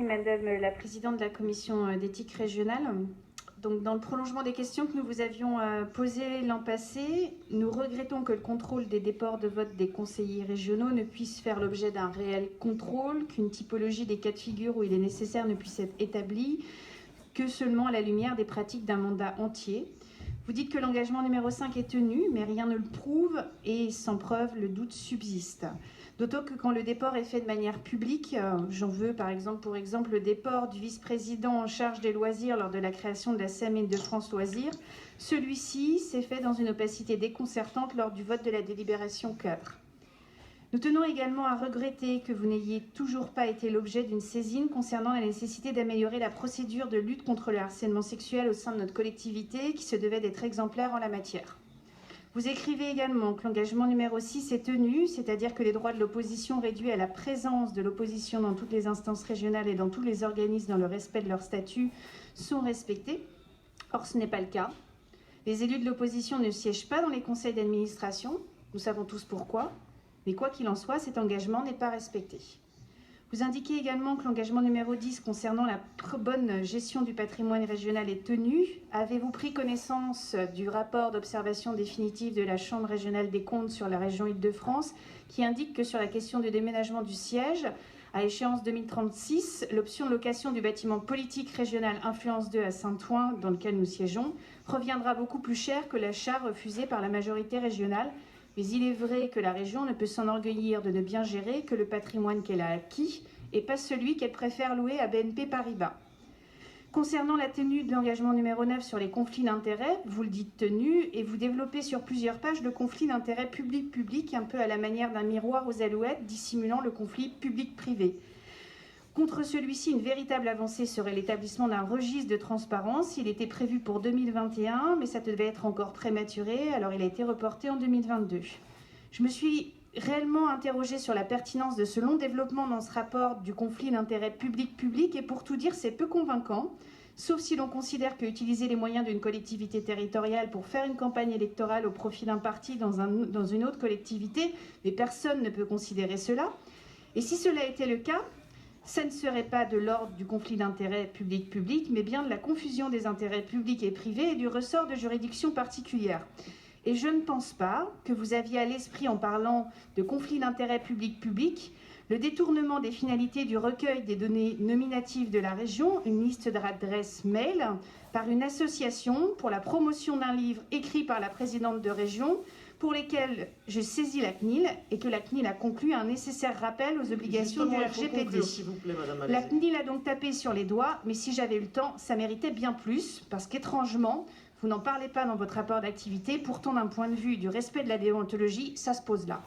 Merci Madame la Présidente de la Commission d'éthique régionale. Donc, dans le prolongement des questions que nous vous avions posées l'an passé, nous regrettons que le contrôle des déports de vote des conseillers régionaux ne puisse faire l'objet d'un réel contrôle, qu'une typologie des cas de figure où il est nécessaire ne puisse être établie, que seulement à la lumière des pratiques d'un mandat entier. Vous dites que l'engagement numéro 5 est tenu, mais rien ne le prouve et sans preuve, le doute subsiste. D'autant que quand le déport est fait de manière publique, j'en veux pour exemple le déport du vice-président en charge des loisirs lors de la création de la SEM Île-de-France Loisirs, celui-ci s'est fait dans une opacité déconcertante lors du vote de la délibération 4. Nous tenons également à regretter que vous n'ayez toujours pas été l'objet d'une saisine concernant la nécessité d'améliorer la procédure de lutte contre le harcèlement sexuel au sein de notre collectivité qui se devait d'être exemplaire en la matière. Vous écrivez également que l'engagement numéro 6 est tenu, c'est-à-dire que les droits de l'opposition réduits à la présence de l'opposition dans toutes les instances régionales et dans tous les organismes dans le respect de leur statut sont respectés. Or, ce n'est pas le cas. Les élus de l'opposition ne siègent pas dans les conseils d'administration, nous savons tous pourquoi, mais quoi qu'il en soit, cet engagement n'est pas respecté. Vous indiquez également que l'engagement numéro 10 concernant la bonne gestion du patrimoine régional est tenu. Avez-vous pris connaissance du rapport d'observation définitive de la Chambre régionale des comptes sur la région Île-de-France qui indique que sur la question du déménagement du siège, à échéance 2036, l'option de location du bâtiment politique régional Influence 2 à Saint-Ouen, dans lequel nous siégeons, reviendra beaucoup plus cher que l'achat refusé par la majorité régionale. Mais il est vrai que la région ne peut s'enorgueillir de ne bien gérer que le patrimoine qu'elle a acquis et pas celui qu'elle préfère louer à BNP Paribas. Concernant la tenue de l'engagement numéro 9 sur les conflits d'intérêts, vous le dites tenu et vous développez sur plusieurs pages le conflit d'intérêts public-public, un peu à la manière d'un miroir aux alouettes dissimulant le conflit public-privé. Contre celui-ci, une véritable avancée serait l'établissement d'un registre de transparence. Il était prévu pour 2021, mais ça devait être encore prématuré, alors il a été reporté en 2022. Je me suis réellement interrogée sur la pertinence de ce long développement dans ce rapport du conflit d'intérêts public-public, et pour tout dire, c'est peu convaincant, sauf si l'on considère que utiliser les moyens d'une collectivité territoriale pour faire une campagne électorale au profit d'un parti dans une autre collectivité, mais personne ne peut considérer cela. Et si cela était le cas, ça ne serait pas de l'ordre du conflit d'intérêts public-public, mais bien de la confusion des intérêts publics et privés et du ressort de juridictions particulières. Et je ne pense pas que vous aviez à l'esprit, en parlant de conflit d'intérêts public-public, le détournement des finalités du recueil des données nominatives de la région, une liste d'adresses mail, par une association pour la promotion d'un livre écrit par la présidente de région, pour lesquels je saisis la CNIL et que la CNIL a conclu un nécessaire rappel aux obligations du RGPD. Conclure, s'il vous plaît, Madame Alézé. La CNIL a donc tapé sur les doigts, mais si j'avais eu le temps, ça méritait bien plus, parce qu'étrangement, vous n'en parlez pas dans votre rapport d'activité, pourtant d'un point de vue du respect de la déontologie, ça se pose là.